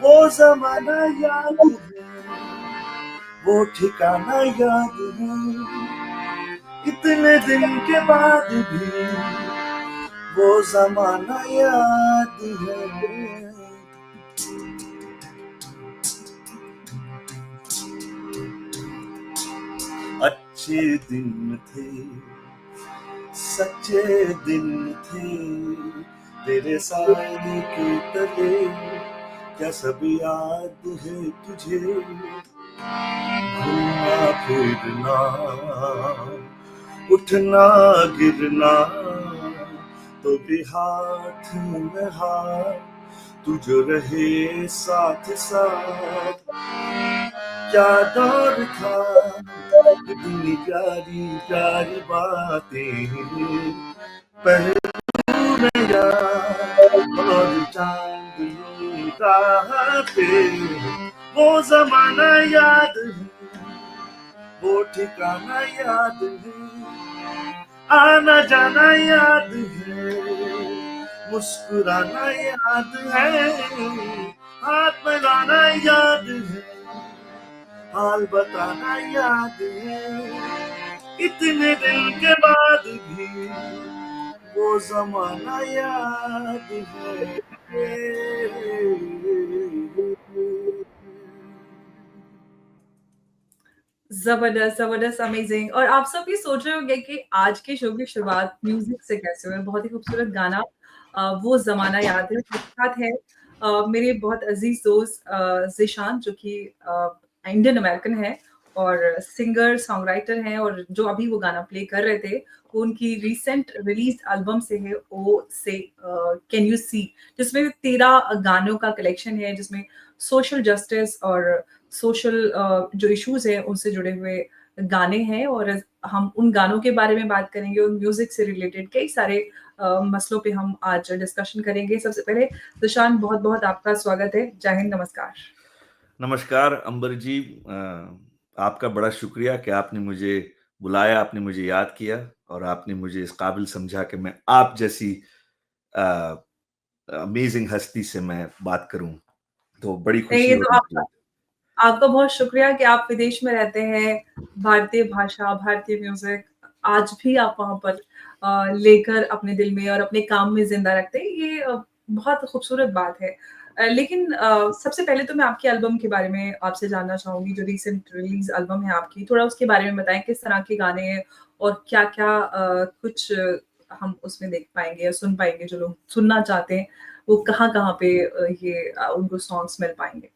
वो जमाना याद है, वो ठिकाना याद है, इतने दिन के बाद भी वो जमाना याद है। अच्छे दिन थे, सच्चे दिन थे, तेरे साए के तले क्या सब याद है तुझे? घूमना फिरना, उठना गिरना, तो भी हाथ में हाथ तू जो रहे साथ साथ। क्या दौर था, इतनी प्यारी प्यारी बातें, पहलू में याद और चांदनी रातें। वो जमाना याद है, वो ठिकाना याद है, आना जाना याद है, मुस्कुराना याद है, हाथ मिलाना याद है, हाल बताना याद है, इतने दिन के बाद भी वो जमाना याद है। जबरदस्त जबरदस्त अमेजिंग। और आप सब ये सोच रहे होंगे कि आज के शो की शुरुआत म्यूजिक से कैसे हुई। बहुत ही खूबसूरत गाना वो जमाना याद है। मेरे साथ है मेरे बहुत अजीज दोस्त जिशान, जो कि इंडियन अमेरिकन है और सिंगर सॉन्ग राइटर हैं, और जो अभी वो गाना प्ले कर रहे थे वो उनकी रिसेंट रिलीज एल्बम से है, ओ से कैन यू सी, जिसमें 13 गानों का कलेक्शन है, जिसमें सोशल जस्टिस और सोशल जो इश्यूज हैं उनसे जुड़े हुए गाने हैं। और हम उन गानों के बारे में बात करेंगे, उन म्यूजिक से रिलेटेड कई सारे मसलों पे हम आज डिस्कशन करेंगे। सबसे पहले सुशांत, बहुत बहुत आपका स्वागत है। जय हिंद, नमस्कार। नमस्कार अंबर जी, आपका बड़ा शुक्रिया कि आपने मुझे बुलाया, आपने मुझे याद किया और आपने मुझे इस काबिल समझा कि मैं आप जैसी अमेजिंग हस्ती से मैं बात करूं, तो बड़ी नहीं, खुशी ये हो तो रही आपका है। आपका बहुत शुक्रिया कि आप विदेश में रहते हैं, भारतीय भाषा, भारतीय म्यूजिक आज भी आप वहाँ पर लेकर अपने दिल में और अपने काम में ज़िंदा रखते हैं। ये बहुत खूबसूरत बात है। लेकिन सबसे पहले तो मैं आपकी एल्बम के बारे में आपसे जानना चाहूँगी, जो रिसेंट रिलीज़ एल्बम है आपकी, थोड़ा उसके बारे में बताएँ, किस तरह के गाने हैं और क्या-क्या कुछ हम उसमें देख पाएँगे या सुन पाएँगे, जो लोग सुनना चाहते हैं, वो कहाँ-कहाँ पे ये उनको सॉन्ग्स मिल पाएँगे?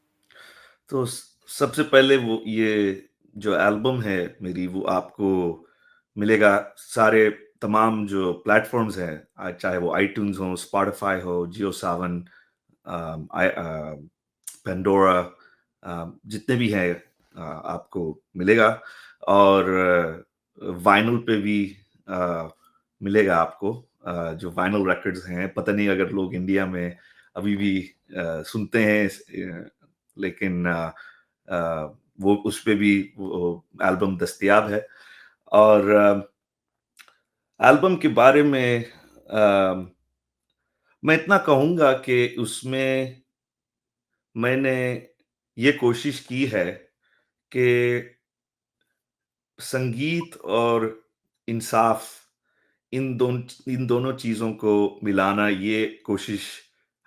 तो सबसे पहले वो ये जो एल्बम है मेरी, वो आपको मिलेगा सारे तमाम जो प्लेटफॉर्म्स हैं, चाहे वो आईट्यून्स हो, स्पॉटिफाई हो, जियो सावन, पेंडोरा, जितने भी हैं आपको मिलेगा। और वाइनल पे भी मिलेगा आपको। जो वाइनल रिकॉर्ड्स हैं, पता नहीं अगर लोग इंडिया में अभी भी सुनते हैं, लेकिन वो उस पे भी वो एल्बम दस्तयाब है। और एल्बम के बारे में मैं इतना कहूँगा कि उसमें मैंने ये कोशिश की है कि संगीत और इंसाफ, इन दोनों चीज़ों को मिलाना, ये कोशिश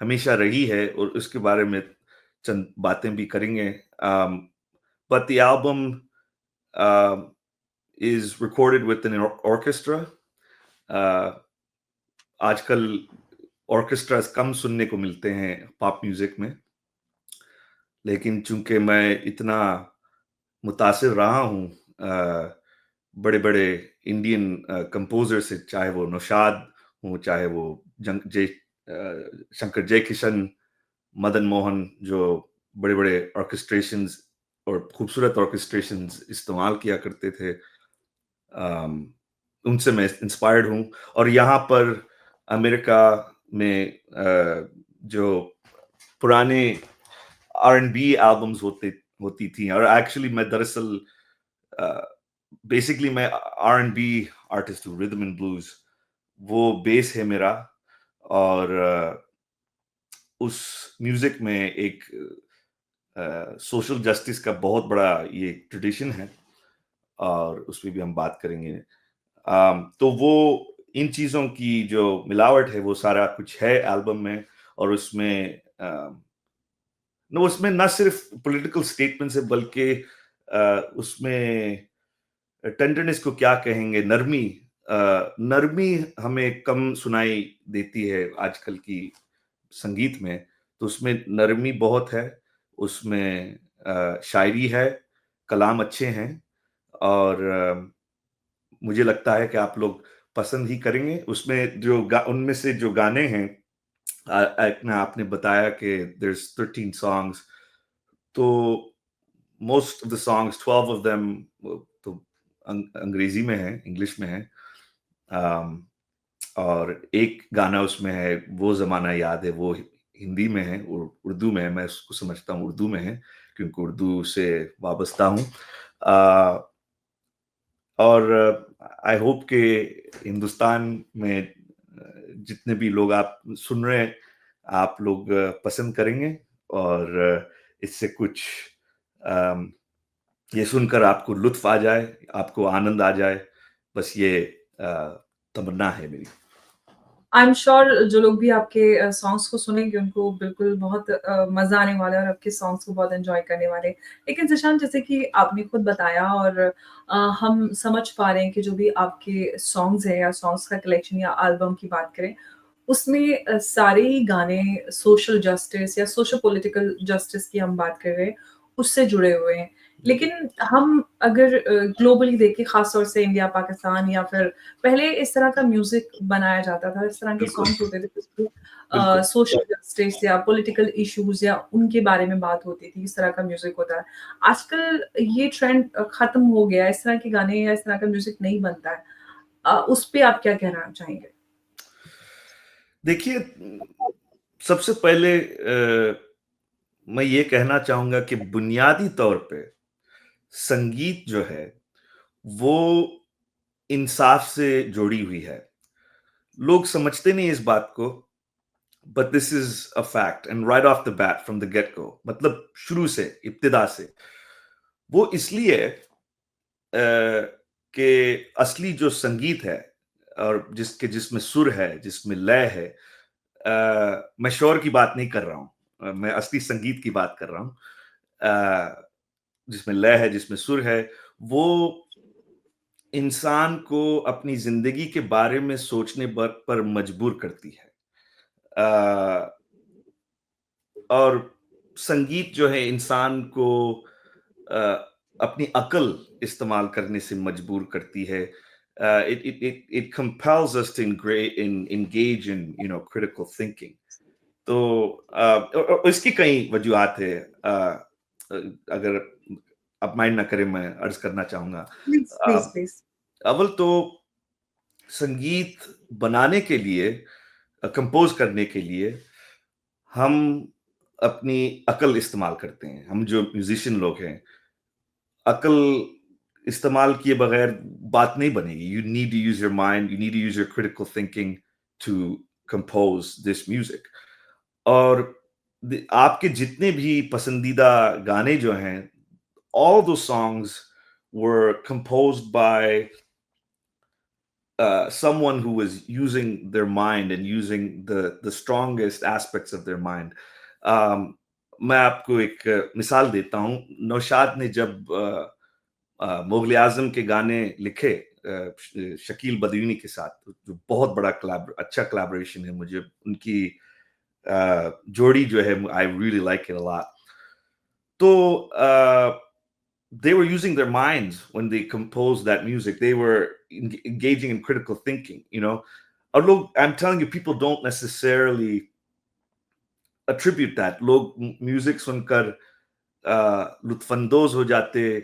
हमेशा रही है और उसके बारे में चंद बातें भी करेंगे। But the album is recorded with an orchestra. Uh, आजकल ऑर्केस्ट्रास कम सुनने को मिलते हैं पॉप म्यूजिक में, लेकिन चूंकि मैं इतना मुतासिर रहा हूँ बड़े-बड़े इंडियन कंपोज़र से, चाहे वो नौशाद हों, चाहे वो शंकर जयकिशन, मदन मोहन, जो बड़े-बड़े ऑर्केस्ट्रेशंस और खूबसूरत ऑर्केस्ट्रेशंस इस्तेमाल किया करते थे। अम, उनसे मैं इंस्पायर्ड हूँ और यहाँ पर अमेरिका में जो पुराने आर-एन-बी एल्बम्स होती थी, और एक्चुअली मैं दरअसल बेसिकली मैं आर-एन-बी आर्टिस्ट हूँ, रिदम एंड ब्लूज़, वो बेस है मेरा। और उस म्यूज़िक में एक सोशल जस्टिस का बहुत बड़ा ये ट्रेडिशन है, और उसपे भी हम बात करेंगे। तो वो इन चीज़ों की जो मिलावट है, वो सारा कुछ है एल्बम में, और उसमें उसमें ना सिर्फ पॉलिटिकल स्टेटमेंट्स है, बल्कि उसमें टेंडरनेस को क्या कहेंगे, नरमी, नरमी हमें कम सुनाई देती है आजकल की संगीत में। तो उसमें नरमी बहुत है, उसमें शायरी है, कलाम अच्छे हैं, और मुझे लगता है कि आप लोग पसंद ही करेंगे। उसमें उनमें से जो गाने हैं, आपने बताया कि there's 13 songs, तो most of the songs, 12 of them तो अंग्रेजी में है, इंग्लिश में है। अम, और एक गाना उसमें है, वो ज़माना याद है, वो हिंदी में है, उर्दू में है। मैं उसको समझता हूँ उर्दू में है, क्योंकि उर्दू से वाबस्ता हूँ। और आई होप कि हिंदुस्तान में जितने भी लोग आप सुन रहे हैं, आप लोग पसंद करेंगे, और इससे कुछ अम, ये सुनकर आपको लुत्फ़ आ जाए, आपको आनंद आ जाए, बस ये तमन्ना है मेरी। आई एम श्योर जो लोग भी आपके सॉन्ग्स को सुनेंगे उनको बिल्कुल बहुत मज़ा आने वाला है और आपके सॉन्ग्स को बहुत एन्जॉय करने वाले हैं। लेकिन ज़ीशान, जैसे कि आपने खुद बताया और हम समझ पा रहे हैं कि जो भी आपके सॉन्ग्स हैं या सॉन्ग्स का कलेक्शन या एल्बम की बात करें, उसमें सारे ही गाने सोशल जस्टिस या सोशो पॉलिटिकल जस्टिस की हम बात कर रहे हैं, उससे जुड़े हुए हैं। लेकिन हम अगर ग्लोबली देखें, ख़ास तौर से इंडिया, पाकिस्तान या फिर पहले इस तरह का म्यूज़िक बनाया जाता था, इस तरह के बिल्कुल, सॉन्ग्स होते थे जिसमें बिल्कुल। सोशल जस्टिस या पॉलिटिकल इश्यूज़ या उनके बारे में बात होती थी, इस तरह का म्यूज़िक होता है। आजकल ये ट्रेंड ख़त्म हो गया है, इस तरह के गाने या इस तरह का म्यूज़िक नहीं बनता है। उस पे आप क्या कहना चाहेंगे? देखिए, सबसे पहले मैं ये कहना चाहूँगा कि बुनियादी तौर पे संगीत जो है, वो इंसाफ से जुड़ी हुई है। लोग समझते नहीं इस बात को, but this is a fact, and right of the bat, from the get go, मतलब शुरू से, इब्तिदा से। वो इसलिए कि असली जो संगीत है, और जिसमें सुर है, जिसमें लय है, मैं शोर की बात नहीं कर रहा हूँ, मैं असली संगीत की बात कर रहा हूँ। जिसमें लय है, जिसमें सुर है, वो इंसान को अपनी ज़िंदगी के बारे में सोचने पर मजबूर करती है। और संगीत जो है, इंसान को अपनी अक्ल इस्तेमाल करने से मजबूर करती है। It compels us to engage in critical thinking. तो इसकी कई वजूहत है। अगर आप माइंड ना करें, मैं अर्ज करना चाहूंगा। Please, please, please. अव्वल तो संगीत बनाने के लिए, कंपोज करने के लिए, हम अपनी अकल इस्तेमाल करते हैं। हम जो म्यूजिशियन लोग हैं, अकल इस्तेमाल किए बगैर बात नहीं बनेगी। You need to use your mind, you need to use your critical thinking to compose this music. और आपके जितने भी पसंदीदा गाने जो हैं, all those songs were composed by someone who was using their mind and using the strongest aspects of their mind. मैं आपको एक मिसाल देता हूँ। नौशाद ने जब मुगल आजम के गाने लिखे, शकील बदयूनी के साथ, जो बहुत बड़ा अच्छा कोलैबोरेशन है। मुझे उनकी जोड़ी जो है, I really like it a lot. तो they were using their minds when they composed that music. They were engaging in critical thinking, you know. Although I'm telling you, people don't necessarily attribute that. Log music सुनकर लुत्फानंदोज हो जाते,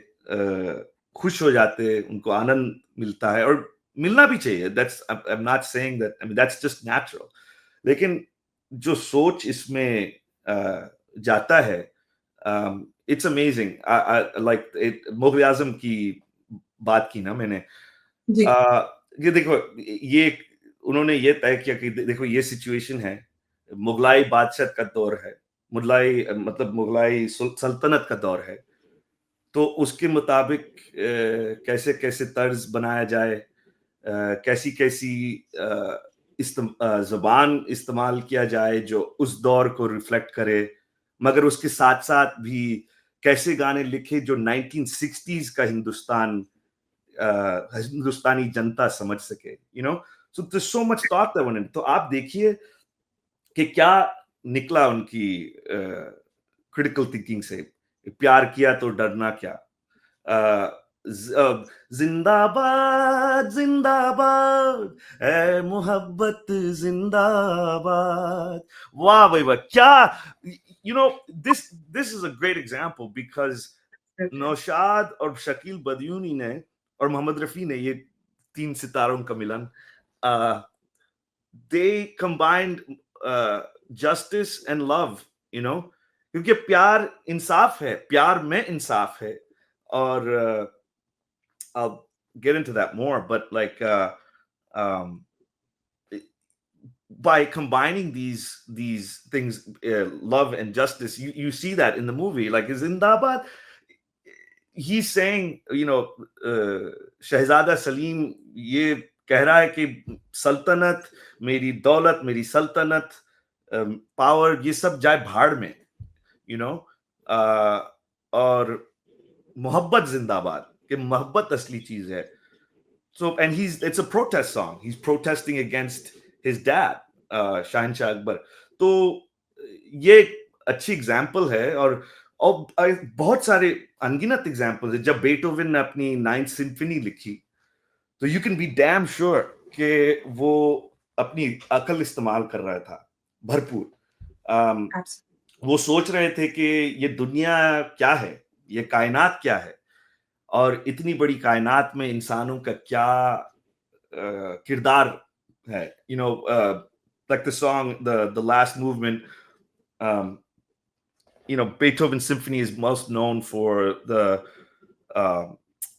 खुश हो जाते, उनको आनंद मिलता है और मिलना भी चाहिए। That's I am not saying that, I mean that's just natural. लेकिन जो सोच इसमें जाता है, इट्स अमेजिंग। लाइक मुगल आजम की बात की ना मैंने, जी। ये देखो, ये उन्होंने ये तय किया कि देखो ये सिचुएशन है, मुगलाई बादशाह का दौर है, मुगलाई मतलब मुगलाई सल्तनत का दौर है, तो उसके मुताबिक कैसे कैसे तर्ज बनाया जाए, कैसी कैसी जबान इस्तेमाल किया जाए जो उस दौर को रिफ्लेक्ट करे, मगर उसके साथ साथ भी कैसे गाने लिखे जो 1960s का हिंदुस्तानी जनता समझ सके, you know. So there so much thought that went in. तो आप देखिए कि क्या निकला उनकी क्रिटिकल थिंकिंग से। प्यार किया तो डरना क्या, जिंदाबाद जिंदाबाद, ए मोहब्बत जिंदाबाद। वाह भाई वाह, क्या, you know, this is a great example because Naushad और शकील बदयूनी ने और मोहम्मद रफी ने, ये तीन सितारों का मिलन, they combined justice and love, you know, क्योंकि प्यार इंसाफ है, प्यार में इंसाफ है। और I'll get into that more, but like um, by combining these things, love and justice, you see that in the movie. Like Zindabad, he's saying, you know, Shahzada Salim ये कह रहा है कि सल्तनत, मेरी दौलत, मेरी सल्तनत, पावर, ये सब जाए भाड़ में, you know, और मोहब्बत जिंदाबाद, कि मोहब्बत असली चीज है। So, and it's a protest song. He's protesting against his dad, Shahinshah Akbar. तो ये अच्छी एग्जाम्पल है। और बहुत सारे अनगिनत एग्जाम्पल है। जब बेटोवन ने अपनी 9th सिम्फनी लिखी, तो you can be damn sure कि वो अपनी अकल इस्तेमाल कर रहा था भरपूर। वो सोच रहे थे कि ये दुनिया क्या है, ये कायनात क्या है, और इतनी बड़ी कायनात में इंसानों का क्या किरदार है। You know, like the song, the last movement, you know, Beethoven's symphony is most known for uh,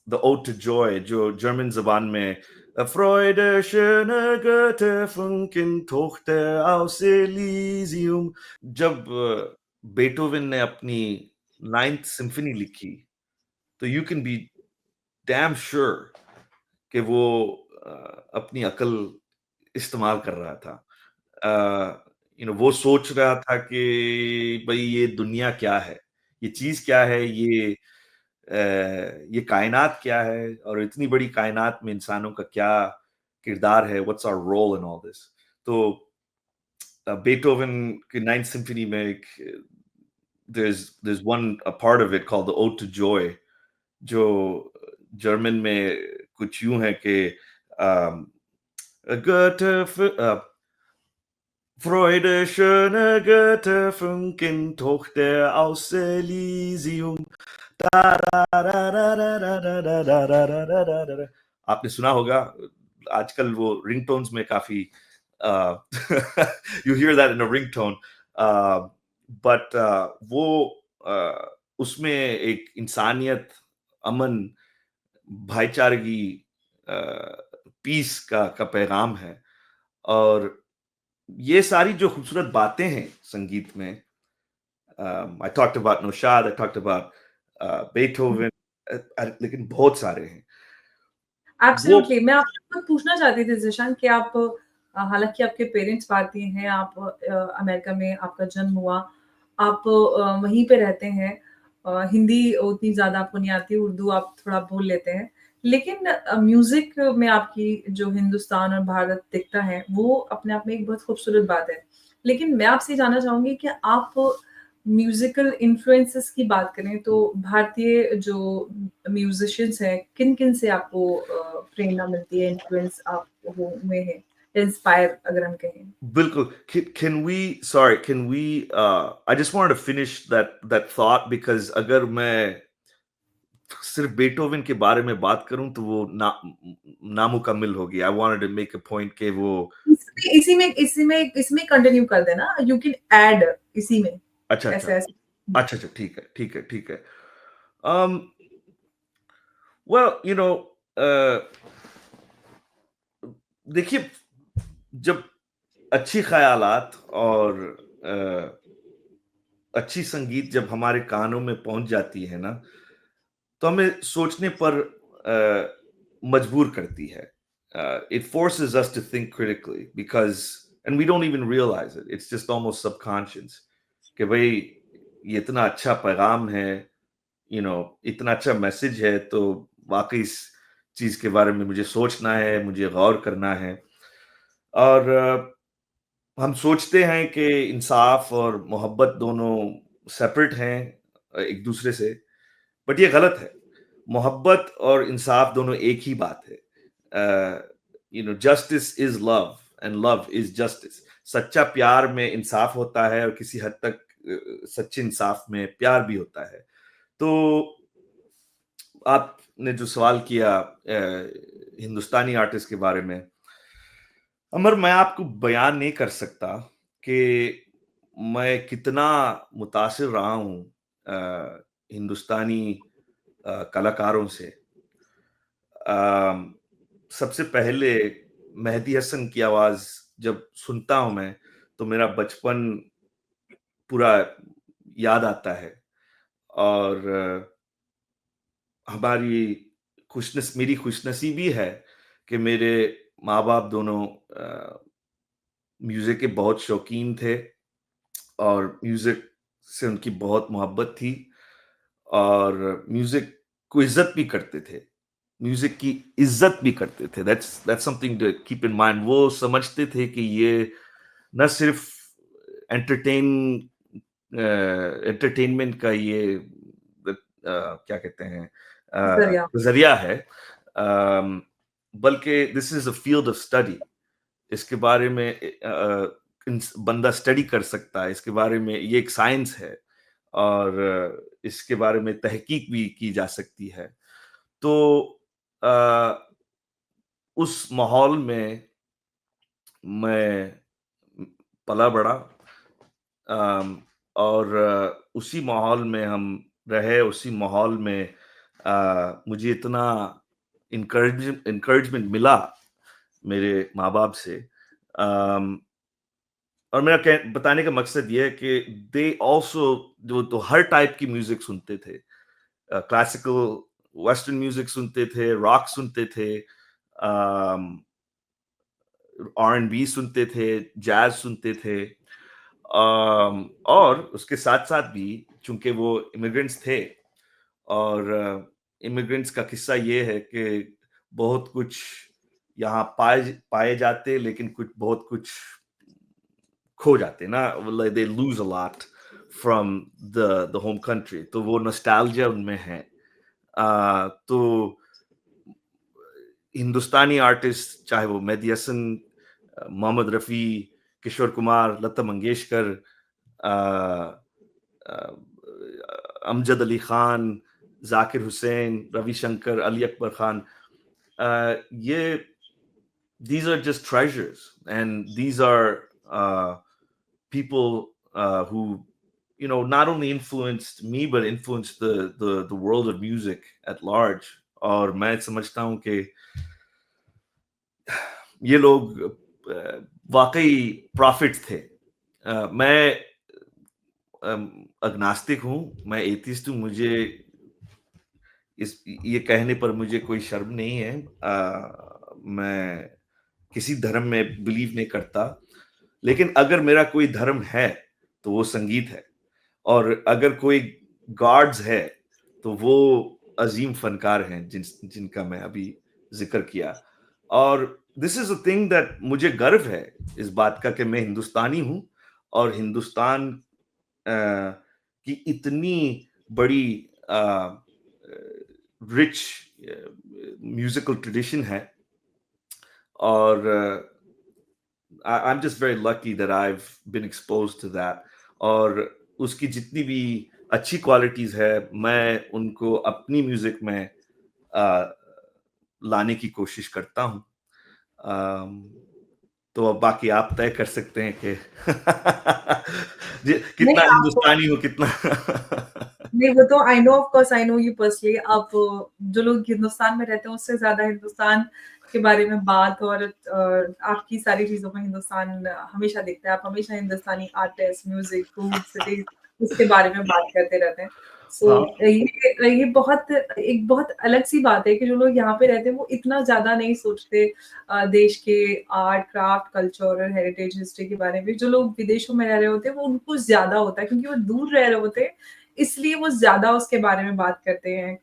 the Ode to Joy, जो जर्मन जबान में Freude, schöne Goethe, Funken, Tochter aus Elysium। जब बेटोवन ने अपनी 9th सिम्फनी लिखी, तो you can be damn sure कि वो अपनी अकल इस्तेमाल कर रहा था। यू नो, वो सोच रहा था कि भाई ये दुनिया क्या है, ये चीज क्या है, ये कायनात क्या है, और इतनी बड़ी कायनात में इंसानों का क्या किरदार है, what's our role in all this. तो बेटोवन की 9th सिम्फनी में एक there's one a part of it called the Ode to Joy, जो जर्मन में कुछ यूं है कि Goethe, Freude, schöne Goethe, Funken, Tochter aus Elysium। आपने सुना होगा, आजकल वो रिंगटोन्स में काफी you here that in a ringtone. But वो उसमें एक इंसानियत, अमन, भाईचारगी, पीस का पैगाम है। और ये सारी जो खूबसूरत बातें हैं संगीत में, I talked about Naushad, I talked about Beethoven, लेकिन बहुत सारे हैं वो। एब्सोल्युटली। मैं आपसे कुछ पूछना चाहती थी ज़ीशान कि आप हालाँकि आपके पेरेंट्स भारतीय हैं, आप अमेरिका में आपका जन्म हुआ, आप वहीं पे रहते हैं। हिंदी उतनी ज़्यादा आपको नहीं आती, उर्दू आप थोड़ा बोल लेते हैं। लेकिन म्यूज़िक में आपकी जो हिंदुस्तान और भारत दिखता है, वो अपने आप में एक बहुत खूबसूरत बात है। लेकिन मैं आपसे ये जानना चाहूँगी कि आप म्यूज़िकल इन्फ्लुएंसेस की बात करें तो भारतीय जो म्यूज़िशियंस हैं, किन-किन से आपको प्रेरणा मिलती है, इन्फ्लुएंस आप हुए हैं, इंस्पायर अगर हम कहें? Bilkul. Can we I just wanted to finish that thought because अगर मैं सिर्फ बेटहोवन के बारे में बात करूं तो वो नामुकम्मिल होगी। I wanted to make a point कि वो इसमें कंटिन्यू कर देना, यू कैन ऐड इसी में, अच्छा, अच्छा। ऐसे-ऐसे। अच्छा, अच्छा, ठीक है, ठीक है, ठीक है। Um, well, देखिए, जब अच्छी ख़यालात और अच्छी संगीत जब हमारे कानों में पहुँच जाती है ना, तो हमें सोचने पर मजबूर करती है। It forces us to think critically because and we don't even realize it. It's just almost subconscious कि भई ये इतना अच्छा पैगाम है, इतना अच्छा मैसेज है तो वाक़ई इस चीज़ के बारे में मुझे सोचना है, मुझे गौर करना है। और हम सोचते हैं कि इंसाफ और मोहब्बत दोनों सेपरेट हैं एक दूसरे से, बट ये गलत है। मोहब्बत और इंसाफ दोनों एक ही बात है। Justice is love and love is justice. सच्चा प्यार में इंसाफ होता है और किसी हद तक सच्चे इंसाफ में प्यार भी होता है। तो आपने जो सवाल किया हिंदुस्तानी आर्टिस्ट के बारे में, अमर, मैं आपको बयान नहीं कर सकता कि मैं कितना मुतासिर रहा हूँ हिंदुस्तानी कलाकारों से। सबसे पहले मेहदी हसन की आवाज़ जब सुनता हूँ मैं, तो मेरा बचपन पूरा याद आता है। और हमारी मेरी खुशनसीबी है कि मेरे माँ-बाप दोनों म्यूज़िक के बहुत शौकीन थे और म्यूज़िक से उनकी बहुत मोहब्बत थी और म्यूज़िक को इज़्ज़त भी करते थे। म्यूज़िक की इज़्ज़त भी करते थे। That's something to keep in mind. वो समझते थे कि ये ना सिर्फ़ एंटरटेन एंटरटेनमेंट का ये क्या कहते हैं ज़रिया। ज़रिया है, बल्कि this is a field of study. इसके बारे में बंदा स्टडी कर सकता है, इसके बारे में ये एक साइंस है और इसके बारे में तहकीक भी की जा सकती है। तो अ, उस माहौल में मैं पला-बड़ा। और उसी माहौल में हम रहे, उसी माहौल में मुझे इतना एनकरेजमेंट मिला मेरे माँ-बाप से। अम, और मेरा बताने का मकसद ये है कि दे आल्सो जो तो हर टाइप की म्यूज़िक सुनते थे। क्लासिकल वेस्टर्न म्यूज़िक सुनते थे, रॉक सुनते थे, अम, आर-एन-बी सुनते थे, जैज़ सुनते थे। और उसके साथ-साथ भी चूँकि वो इमिग्रेंट्स थे और इमिग्रेंट्स का किस्सा ये है कि बहुत कुछ यहाँ पाए पाए जाते, लेकिन बहुत कुछ खो जाते ना, like they lose a lot from the home country, तो वो नॉस्टैल्जिया उनमें है। तो हिंदुस्तानी आर्टिस्ट चाहे वो मेहदी हसन, मोहम्मद रफ़ी, किशोर कुमार, लता मंगेशकर, अ, अमजद अली खान, जाकिर हुसैन, रविशंकर, अली अकबर खान, ये these are just treasures and these are people who not only influenced me but influenced the world of music at large। और मैं समझता हूँ कि ये लोग वाकई प्रॉफिट्स थे। मैं अग्नास्तिक हूँ, मैं एथिस्ट हूँ। मुझे ये कहने पर मुझे कोई शर्म नहीं है। मैं किसी धर्म में बिलीव नहीं करता, लेकिन अगर मेरा कोई धर्म है तो वो संगीत है। और अगर कोई गॉड्स है तो वो अजीम फनकार हैं जिनका मैं अभी जिक्र किया। और this is a thing that मुझे गर्व है इस बात का कि मैं हिंदुस्तानी हूं और हिंदुस्तान की इतनी बड़ी रिच म्यूजिकल ट्रेडिशन है। और I'm just very lucky that I've been exposed to that। और उसकी जितनी भी अच्छी क्वालिटीज है मैं उनको अपनी म्यूजिक में लाने की कोशिश करता हूँ। तो अब बाकी आप तय कर सकते हैं कि नहीं कितना आप हिंदुस्तानी हो कितना। नहीं, वो तो I know, of course I know you personally. आप जो लोग हिंदुस्तान में रहते हैं उससे ज्यादा हिंदुस्तान के बारे में बात और आपकी सारी चीजों में हिंदुस्तान हमेशा दिखता है। आप हमेशा हिंदुस्तानी आर्टिस्ट, म्यूजिक, फूड, सिटीज उसके बारे में बात करते रहते हैं। सो हाँ, ये बहुत एक बहुत अलग सी बात है कि जो लोग यहाँ पे रहते हैं वो इतना ज्यादा नहीं सोचते देश के आर्ट, क्राफ्ट, कल्चर और हेरिटेज हिस्ट्री के बारे में। जो लोग विदेशों में रह रहे होते हैं वो उनको ज्यादा होता है क्योंकि वो दूर रह रहे होते हैं, इसलिए वो ज्यादा उसके बारे में बात करते हैं।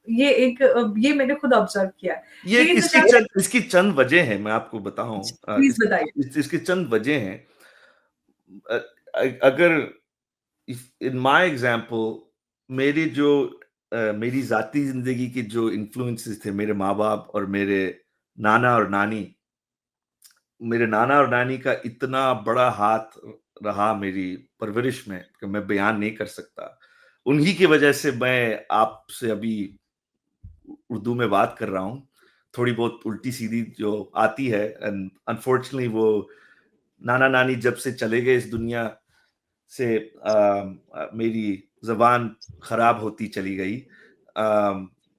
ये मैंने खुद ऑब्जर्व किया है। ये लेकिन सच अगर इसकी चंद वजह है, मैं आपको बताऊं। प्लीज बताइए। इसकी चंद वजह हैं। अ, अगर इन माय एग्जांपल मेरी जो मेरी जाती जिंदगी के जो इन्फ्लुएंसेस थे मेरे माँ बाप और नाना और नानी मेरे नाना और नानी का इतना बड़ा हाथ रहा मेरी परवरिश में कि मैं बयान नहीं कर सकता। उन्हीं की वजह से मैं आपसे अभी उर्दू में बात कर रहा हूँ। थोड़ी बहुत उल्टी-सीधी जो आती है एंड अनफॉर्चुनेटली वो नाना-नानी जब से चले गए इस दुनिया से मेरी ज़बान खराब होती चली गई।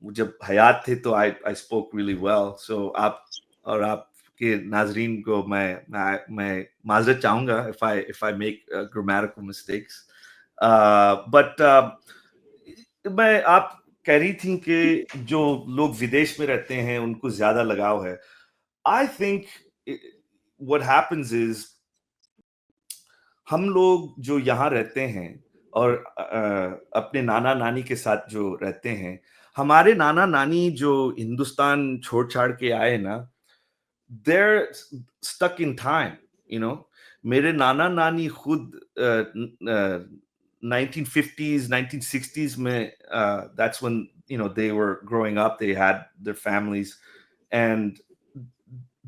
वो जब हयात थे तो आई स्पोक रियली वेल। सो आप और आपके नाज़रीन को मैं माज़रत चाहूँगा if I make grammatical mistakes. But मैं आप कह रही थी कि जो लोग विदेश में रहते हैं उनको ज़्यादा लगाव है। I think what happens is हम लोग जो यहाँ रहते हैं और अपने नाना-नानी के साथ जो रहते हैं, हमारे नाना-नानी जो हिंदुस्तान छोड़-छाड़ के आए ना, they're stuck in time, you know। मेरे नाना-नानी खुद 1950s, 1960s में that's when, you know, they were growing up, they had their families, and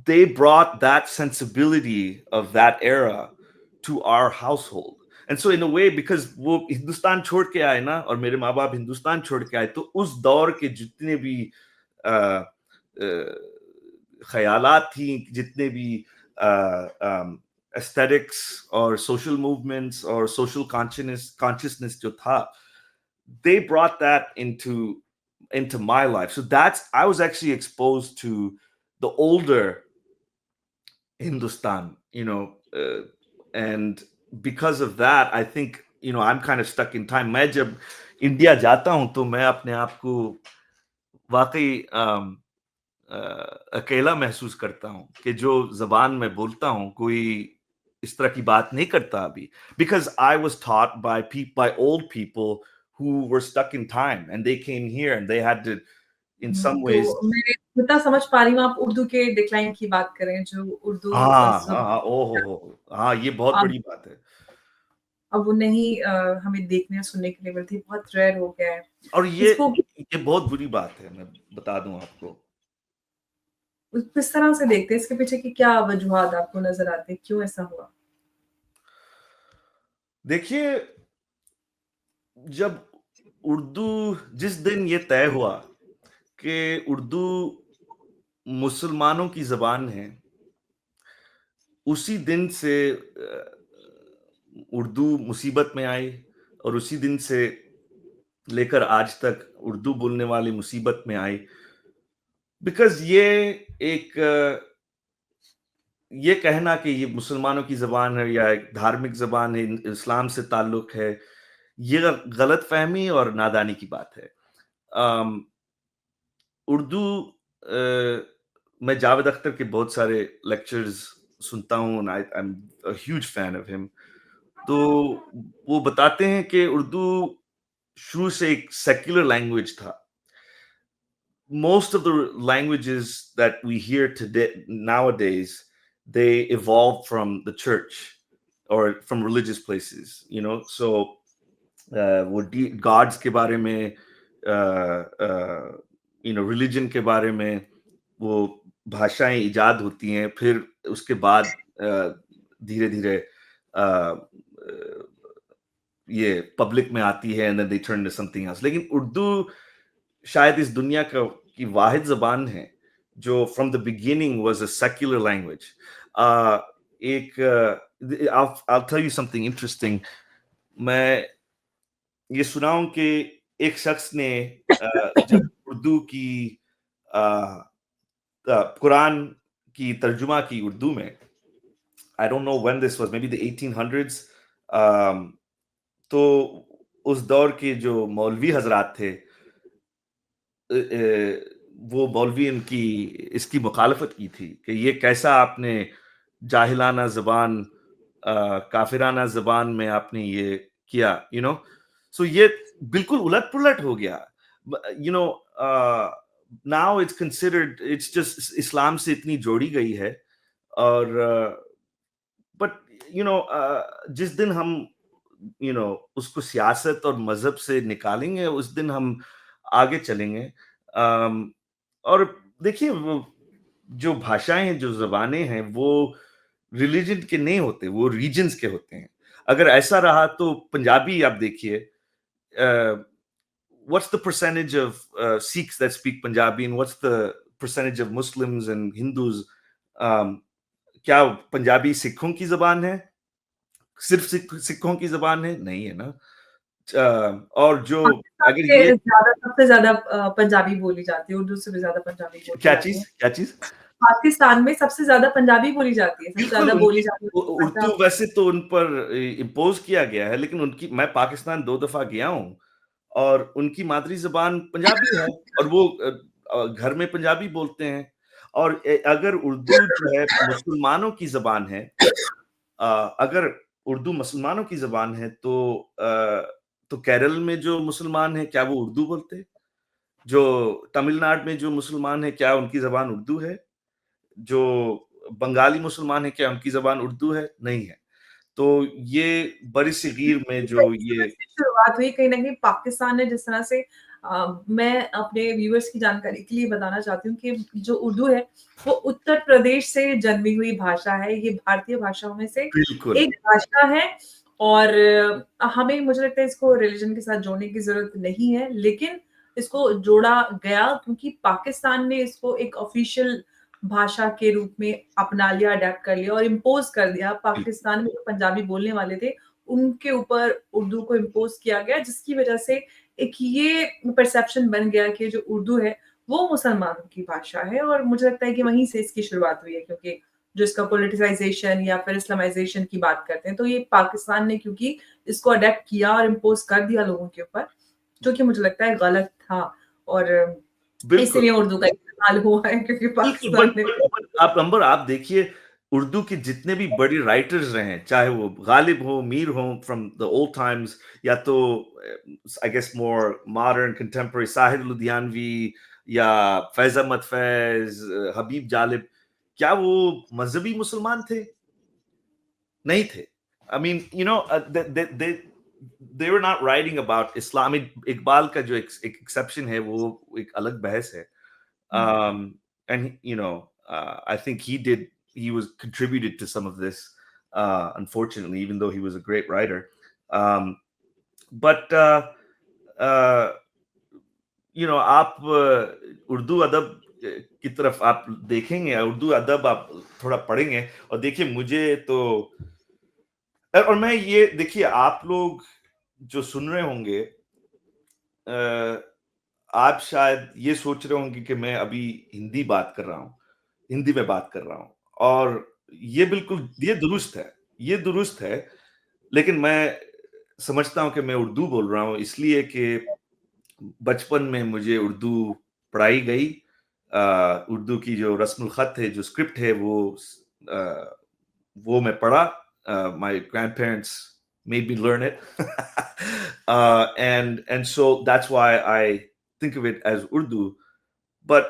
they brought that sensibility of that era to our household। And so in a way because वो हिंदुस्तान छोड़ के आए ना और मेरे माँ बाप हिंदुस्तान छोड़ के आए तो उस दौर के जितने भी ख्यालात थी जितने भी एस्थेटिक्स और सोशल मूवमेंट्स और सोशल कॉन्शियसनेस जो था they brought that into my life। So that's I was actually exposed to the older Hindustan, you know, and because of that, I think, you know, I'm kind of stuck in time। मैं जब India जाता हूँ तो मैं अपने आप को वाकई अकेला महसूस करता हूँ कि जो ज़बान मैं बोलता हूँ कोई इस तरह की बात नहीं करता अभी। Because I was taught by old people who were stuck in time and they came here and they had to in some ways। तो मैं जितना समझ पा रही हूँ आप उर्दू के डिक्लाइन की बात कर रहे हैं, जो उर्दू हाँ, हाँ, हाँ, ज़बान ओहो! हाँ, ये बहुत अब बड़ी बात है। अब वो नहीं हमें देखने और सुनने के लिए मिलती, बहुत रेयर हो गया है। और इसको ये बहुत बुरी बात है, मैं बता दूँ आपको। किस तरह से देखते हैं? इसके पीछे की क्या वजूहात आपको नज़र आती है? क्यों ऐसा हुआ? देखिए, जब उर्दू जिस दिन ये तय हुआ कि उर्दू मुसलमानों की ज़बान है, उसी दिन से उर्दू मुसीबत में आई और उसी दिन से लेकर आज तक उर्दू बोलने वाले मुसीबत में आए। बिकॉज़ एक ये कहना कि ये मुसलमानों की ज़बान है या एक धार्मिक ज़बान है, इस्लाम से ताल्लुक है, ये गलतफ़हमी और नादानी की बात है। अम, उर्दू मैं जावेद अख्तर के बहुत सारे लेक्चर्स सुनता हूँ and I am a huge fan of him. तो वो बताते हैं कि उर्दू शुरू से एक सेक्युलर लैंग्वेज था। most of the languages that we hear today nowadays, they evolved from the church or from religious places, you know. So वो गॉड्स के बारे में, यू नो, रिलीजन के बारे में वो भाषाएं इजाद होती हैं, फिर उसके बाद धीरे धीरे ये पब्लिक में आती है, and then they turn to something else. लेकिन उर्दू शायद इस दुनिया का की वाहिद जबान है जो from the beginning was a secular language. एक I'll tell you something interesting। मैं ये सुना हूं कि एक शख्स ने जब उर्दू की कुरान की तर्जुमा की उर्दू में, I don't know when this was, maybe the 1800s। तो उस दौर के जो मौलवी हजरात थे, वो मौलवी इनकी इसकी मुखालफत की थी कि ये कैसा आपने जाहिलाना जबान, काफिराना जबान में आपने ये किया, यू नो। सो ये बिल्कुल उलट पुलट हो गया, you know. Now it's considered, it's just Islam से इतनी जोड़ी गई है। और बट यू नो, जिस दिन हम यू नो उसको सियासत और मजहब से निकालेंगे, उस दिन हम आगे चलेंगे। और देखिए, वो जो भाषाएं हैं, जो जबानें हैं, वो रिलीजन के नहीं होते, वो रीजन्स के होते हैं। अगर ऐसा रहा तो पंजाबी आप देखिए, what's the percentage of Sikhs that speak Punjabi, and what's the percentage of Muslims and Hindus? क्या पंजाबी सिखों की जबान है? सिर्फ सिखों की जबान है? नहीं है ना। और जो अगर ये सबसे ज्यादा पंजाबी बोली जाती है, उर्दू से भी ज्यादा पंजाबी बोली क्या जाती है। चीज, क्या चीज? पाकिस्तान में सबसे ज्यादा पंजाबी बोली जाती है, सबसे बिल्कुल, ज्यादा बोली उनकी जाती है उर्दू वैसे तो उन पर इम्पोज किया गया है, लेकिन उनकी, मैं पाकिस्तान 2 दफा गया हूँ और उनकी मादरी ज़बान पंजाबी है, और वो घर में पंजाबी बोलते हैं। और अगर उर्दू जो है मुसलमानों की ज़बान है, अगर उर्दू मुसलमानों की ज़बान है, तो केरल में जो मुसलमान हैं, क्या वो उर्दू बोलते हैं? जो तमिलनाडु में जो मुसलमान हैं, क्या उनकी ज़बान उर्दू है? जो बंगाली मुसलमान हैं, क्या उनकी ज़बान उर्दू है? नहीं है। तो ये बरी-सग़ीर में जो ये शुरुआत हुई कहीं न कहीं पाकिस्तान ने जिस तरह से मैं अपने व्यूअर्स की जानकारी के लिए बताना चाहती हूँ कि जो उर्दू है, वो उत्तर प्रदेश से जन्मी हुई भाषा है। ये भारतीय भाषाओं में से बिल्कुल। एक भाषा है, और हमें, मुझे लगता है, इसको रिलिजन के साथ जोड़ने की ज़रूरत नहीं है, लेकिन इसको जोड़ा गया क्योंकि पाकिस्तान ने इसको एक ऑफ़िशियल भाषा के रूप में अपना लिया, अडॉप्ट कर लिया और इम्पोज़ कर दिया। पाकिस्तान में जो पंजाबी बोलने वाले थे, उनके ऊपर उर्दू को इम्पोज़ किया गया, जिसकी वजह से एक ये परसेप्शन बन गया कि जो उर्दू है, वो मुसलमानों की भाषा है, और मुझे लगता है कि वहीं से इसकी शुरुआत हुई है, क्योंकि जो इसका पॉलिटिसाइज़ेशन या फिर इस्लामाइज़ेशन की बात करते हैं, तो ये पाकिस्तान ने क्योंकि इसको अडॉप्ट किया और इम्पोज़ कर दिया लोगों के ऊपर, जो कि मुझे लगता है गलत था, और बिल्कुल। इसलिए उर्दू का इस्तेमाल हुआ है, क्योंकि बिल्कुल, पाकिस्तान ने आप अंबर, आप देखिए, उर्दू के जितने भी बड़े राइटर्स रहे हैं, चाहे वो गालिब हो, मीर हो फ्रॉम द ओल्ड टाइम्स, या तो I guess more modern contemporary Sahir Ludhianvi या फैज अहमद फैज, हबीब जालिब, क्या वो मजहबी मुसलमान थे? नहीं थे। I mean, you know, they were not writing about Islam। Iqbal का जो एक एक्सेप्शन है, वो एक अलग बहस है। And you know, I think he was contributed to some of this, unfortunately, even though he was a great writer। But you know, आप उर्दू अदब की तरफ आप देखेंगे, उर्दू अदब आप थोड़ा पढ़ेंगे, और देखिए, मुझे तो, और मैं ये देखिए, आप लोग जो सुन रहे होंगे, आप शायद ये सोच रहे होंगे कि मैं अभी हिंदी बात कर रहा हूँ, हिंदी में बात कर रहा हूँ, और ये बिल्कुल, ये दुरुस्त है, ये दुरुस्त है। लेकिन मैं समझता हूँ कि मैं उर्दू बोल रहा हूँ इसलिए कि बचपन में मुझे उर्दू पढ़ाई गई। उर्दू की जो रस्मुल खत है, जो स्क्रिप्ट है, वो मैं पढ़ा। My grandparents made me learn it। And so that's why I think of it as Urdu। but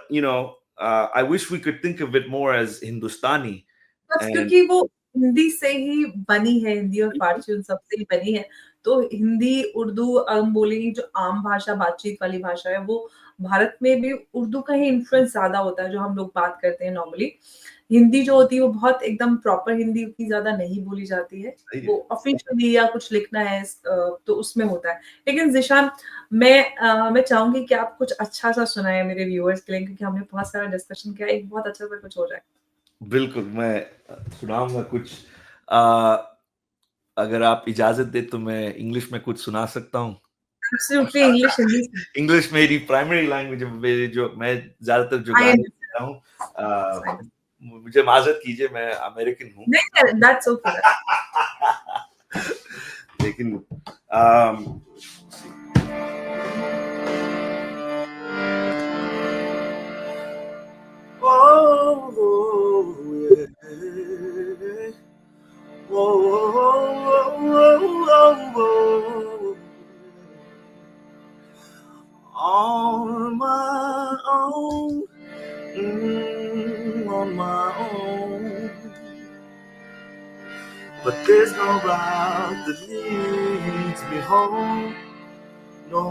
I wish we could think of it more as Hindustani. बस And क्योंकि वो हिंदी से ही बनी है, हिंदी और फारसी उन सब से ही बनी है। तो हिंदी, उर्दू हम बोलेंगे जो आम भाषा, बातचीत वाली भाषा है, वो भारत में भी उर्दू का ही इन्फ्लुएंस ज़्यादा होता है, जो हम लोग बात करते हैं नॉर्मली। हिंदी जो होती है, वो बहुत एकदम प्रॉपर हिंदी उतनी ज़्यादा नहीं बोली जाती है। सही वो है। ऑफ़िशियली या कुछ लिखना है तो उसमें होता है। लेकिन ज़िशान, मैं चाहूँगी कि आप कुछ अच्छा-सा सुनाएँ मेरे व्यूअर्स के लिए, क्योंकि हमने बहुत सारा डिस्कशन किया, एक बहुत अच्छा-सा कुछ हो जाए। बिल्कुल, मैं सुनाऊंगा कुछ। आ, अगर आप इजाजत दे तो मैं इंग्लिश में कुछ सुना सकता हूँ। एब्सोल्युटली इंग्लिश, हिंदी इंग्लिश मेरी प्राइमरी लैंग्वेज है, मेरी जो मैं ज्यादातर जो आई गाने अंडरस्टैंड, सुनता हूँ। मुझे माजरत कीजिए, मैं अमेरिकन हूँ। नहीं, दैट्स ओके। लेकिन um, oh, yeah. Whoa. On my own, on my own. But there's no route that leads me home. No.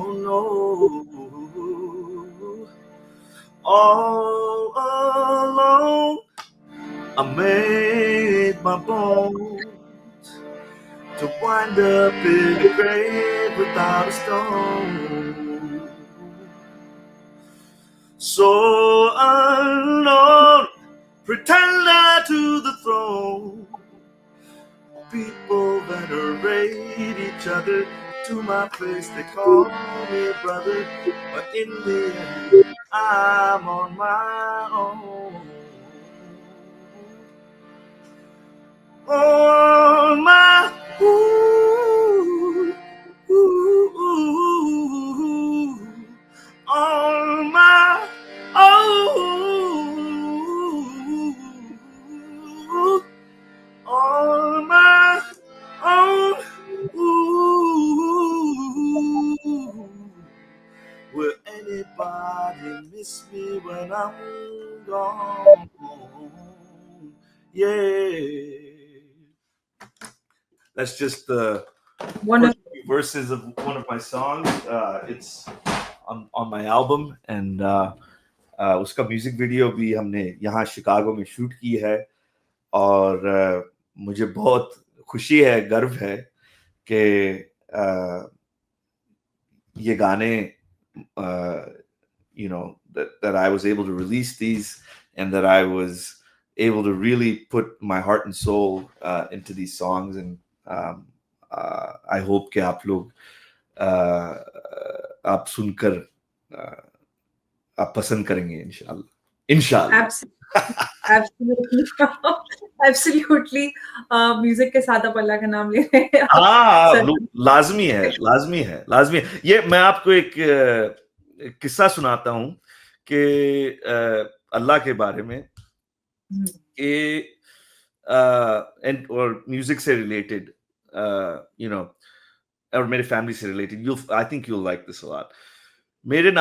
All alone, I made my bones to wind up in a grave without a stone. So unknown, pretender to the throne. People venerate each other. To my face they call me brother, but in the end I'm on my own. On my own. On my own. On my own. Will anybody miss me when I'm gone? Yeah. That's just the first few verses of one of my songs. It's on my album, and उसका music video भी हमने यहाँ Chicago में shoot की है। और मुझे बहुत खुशी है, गर्व है कि ये गाने that I was able to release these, and that I was able to really put my heart and soul into these songs. And I hope कि आप लोग आप सुनकर आप पसंद करेंगे, इंशाल्लाह। एब्सोल्युटली म्यूजिक के साथ आप अल्लाह का नाम ले रहे हैं। हाँ, लाजमी है। ये मैं आपको एक किस्सा सुनाता हूँ कि अल्लाह के बारे में, कि और म्यूजिक से रिलेटेड, और मेरे फैमिली से related. I think you'll like this a lot. मेरे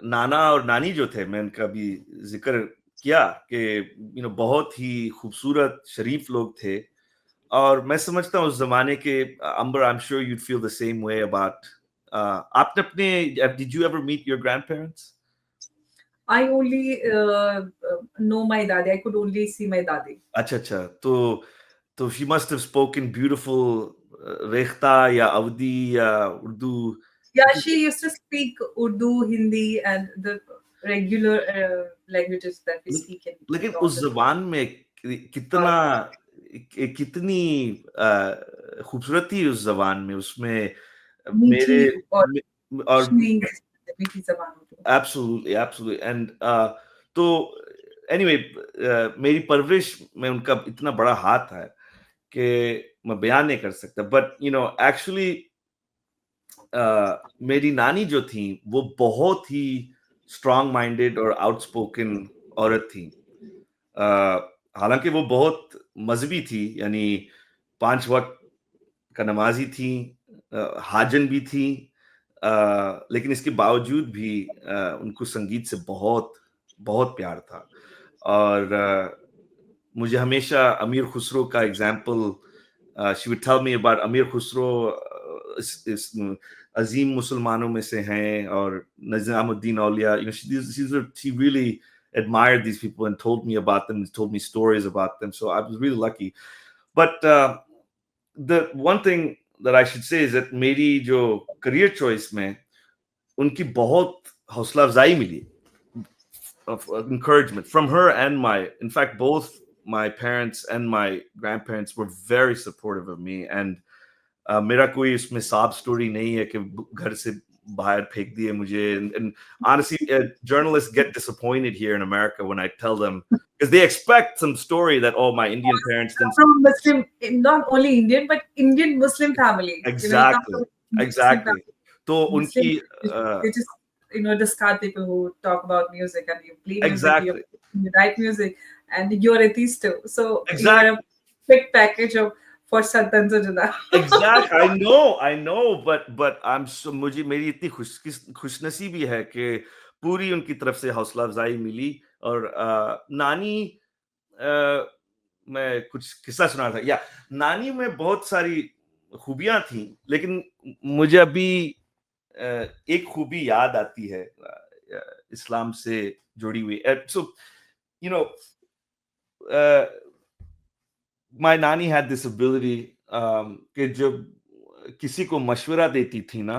नाना और नानी जो थे, मैं उनका भी जिक्र किया कि बहुत ही खूबसूरत शरीफ लोग थे। और मैं समझता हूँ उस जमाने के, Ambar, I am sure you'd feel the same way about आपने अपने, did you ever meet your grandparents? I only know my dadi. I could only see my dadi. अच्छा, तो she must have spoken beautiful Rekhta या अवधी या Urdu. Yeah, she used to speak Urdu, Hindi, and the regular languages that we speak in लेकिन उस normal. जबान में कितनी खूबसूरती है उस जबान में, उसमें मीठी मेरे और और शीरीन मीठी जबान होती है। एब्सोल्युटली। एंड तो एनीवे, मेरी परवरिश में उनका इतना बड़ा हाथ है कि मैं बयान नहीं कर सकता। बट एक्चुअली मेरी नानी जो थी, वो बहुत ही स्ट्रांग माइंडेड और आउटस्पोकन औरत थी। हालांकि वो बहुत मजहबी थी, यानी 5 वक्त का नमाजी थी, हाजन भी थी, लेकिन इसके बावजूद भी उनको संगीत से बहुत बहुत प्यार था। और मुझे हमेशा अमीर खुसरो का example, she would tell me about Amir Khusro, इस अजीम मुसलमानों में से हैं, और निजामुद्दीन औलिया, she really admired these people and told me about them, told me stories about them, so I was really lucky. But the one thing that I should say is that मेरी जो career choice में उनकी बहुत हौसला अफजाई मिली, of encouragement from her and in fact, both my parents and my grandparents were very supportive of me. And मेरा कोई इसमें साब स्टोरी नहीं है कि घर से बाहर फेंक दिए मुझे. And honestly, journalists get disappointed here in America when I tell them, because they expect some story that, oh, my Indian parents didn't. From Muslim, not only Indian, but Indian Muslim family. Exactly, exactly. So Muslim, unki, they just discard people who talk about music, and you play music, exactly, you write music, and you're atheist too. So exactly. you're a big package of for Sultan Juda. Exactly, I know, but I'm so, मुझे मेरी इतनी खुशनसीबी है कि पूरी उनकी तरफ से हौसला अफजाई मिली. और नानी, मैं कुछ किस्सा सुना था, या नानी में बहुत सारी खूबियां थी, लेकिन मुझे अभी एक खूबी याद आती है इस्लाम से जुड़ी हुई. So, you know, my nanny had this ability कि जब किसी को मशवरा देती थी ना,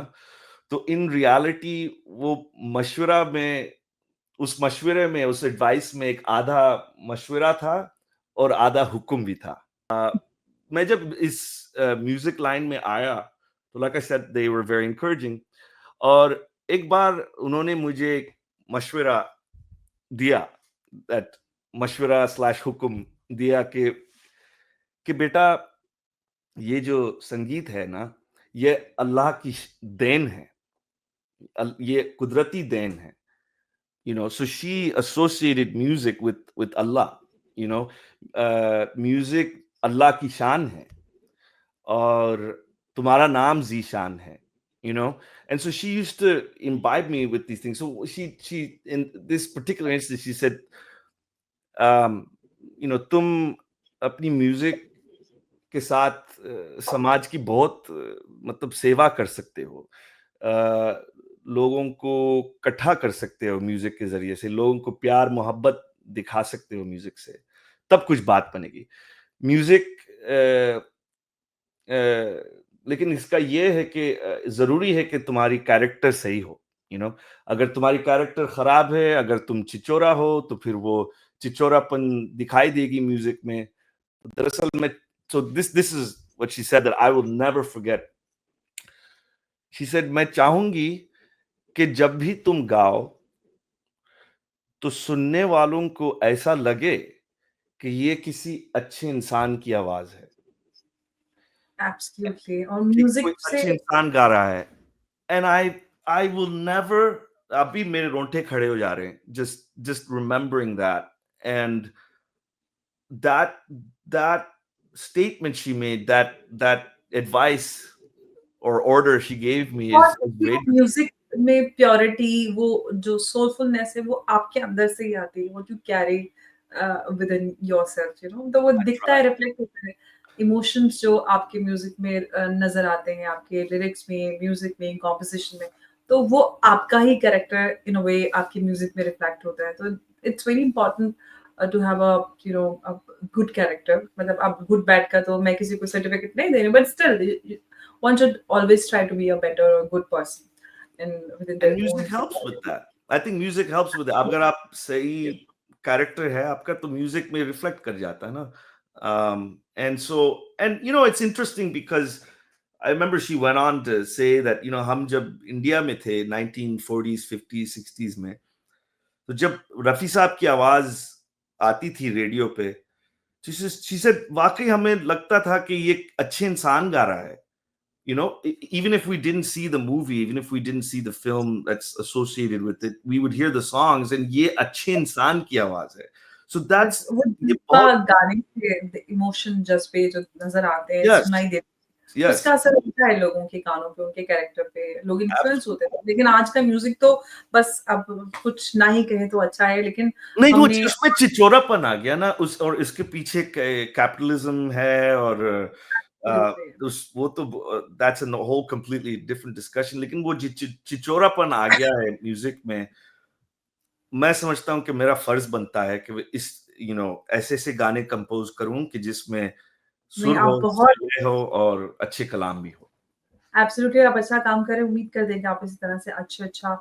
तो इन रियलिटी वो मशवरा में, उस मशवरे में, उस एडवाइस में एक आधा मशवरा था और आधा हुक्म भी था. मैं जब इस म्यूजिक लाइन में आया, तो like I said, they were very encouraging. और एक बार उन्होंने मुझे एक मशवरा दिया, दैट मशवरा स्लैश हुक्म दिया कि बेटा, ये जो संगीत है ना, ये अल्लाह की देन है, ये कुदरती देन है. So she associated music with Allah. Music अल्लाह की शान है, और तुम्हारा नाम ज़ीशान है. And so she used to imbibe me with these things. So she in this particular instance, she said, तुम अपनी म्यूजिक के साथ समाज की बहुत मतलब सेवा कर सकते हो, लोगों को इकट्ठा कर सकते हो म्यूजिक के जरिए से, लोगों को प्यार मोहब्बत दिखा सकते हो म्यूजिक से, तब कुछ बात बनेगी. म्यूजिक लेकिन इसका ये है कि जरूरी है कि तुम्हारी कैरेक्टर सही हो. अगर तुम्हारी कैरेक्टर खराब है, अगर तुम चिचोरा हो, तो फिर वो चिचोरापन दिखाई देगी म्यूजिक में. दरअसल में, so this is what she said that I will never forget. She said, मैं चाहूंगी कि जब भी तुम गाओ, तो सुनने वालों को ऐसा लगे कि ये किसी अच्छे इंसान की आवाज है. Absolutely. और म्यूजिक कोई से अच्छे इंसान गा रहा है. And I will never, अभी मेरे रोंगटे खड़े हो जा रहे हैं just remembering that. And that statement she made, that advice or order she gave me is great. Music में प्योरिटी, वो जो सोलफुलनेस है, वो आपके अंदर से ही आती है. What you carry with in yourself, तो वो दिखता है, रिफ्लेक्ट होता है. इमोशंस जो आपके म्यूजिक में नजर आते हैं, आपके लिरिक्स में, म्यूजिक में, कॉम्पोजिशन में, तो वो आपका ही कैरेक्टर इन अ वे आपके म्यूजिक में रिफ्लेक्ट होता है. तो it's very important to have a good character. मतलब आप गुड बैड का तो मैं किसी को सर्टिफिकेट नहीं दे रही, but still one should always try to be a better or good person. And music helps with that. I think music helps with that. अगर आप सही कैरेक्टर है आपका, तो म्यूजिक में रिफ्लेक्ट कर जाता है ना. And it's interesting because I remember she went on to say that हम जब इंडिया में थे 1940s 50s 60s में, तो जब रफी साहब की आवाज आती थी रेडियो पे, she said वाकई हमें लगता था कि ये अच्छे इंसान गा रहा है. Even if we didn't see the movie, even if we didn't see the film that's associated with it, we would hear the songs and ये अच्छे इंसान की आवाज है. So that's गाने के इमोशन जस्ट पे जो नजर आते हैं, yes, सुनाई देते. यस। उसका असर होता है लोगों के गानों पे, उनके कैरेक्टर पे, लोग इन्फ्लुएंस होते एब्सोल्यूटली। थे। लेकिन आज का म्यूज़िक तो बस अब कुछ ना ही कहें तो अच्छा है, लेकिन नहीं, वो हमने उसमें चिचोरापन आ गया ना उस, और इसके पीछे कैपिटलिज्म है, और एब्सोल्युटली उस वो तो that's a whole completely different discussion, लेकिन वो चिचोरापन आ गया है म्यूजिक में। मैं समझता हूँ कि मेरा फर्ज बनता है कि इस ऐसे-ऐसे गाने कंपोज़ करूँ कि जिसमें नहीं, सुर आप हो, बहुत लय हो और अच्छे कलाम भी हो। एब्सोल्युटली आप अच्छा काम कर रहे हैं, उम्मीद करते हैं कि आप इसी तरह से अच्छा-अच्छा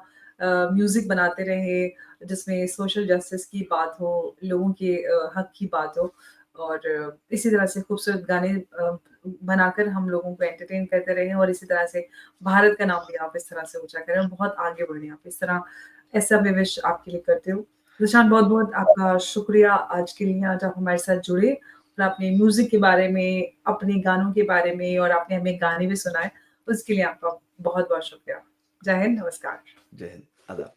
म्यूज़िक बनाते रहें, जिसमें सोशल जस्टिस की बात हो, लोगों के हक की बात हो और इसी तरह से खूबसूरत गाने बनाकर हम लोगों को एंटरटेन करते रहें और इसी तरह से भारत का नाम भी आप इस तरह से ऊँचा करें और बहुत आगे बढ़ें आप इस तरह, ऐसा मैं विश आपके लिए करती हूँ। ज़ीशान बहुत-बहुत आपका शुक्रिया आज के लिए, आज आप हमारे साथ जुड़े और आपने म्यूज़िक के बारे में, अपने गानों के बारे में और आपने हमें गाने भी सुनाए। उसके लिए आपका बहुत-बहुत शुक्रिया। जय हिंद, नमस्कार। जय हिंद, आदाब।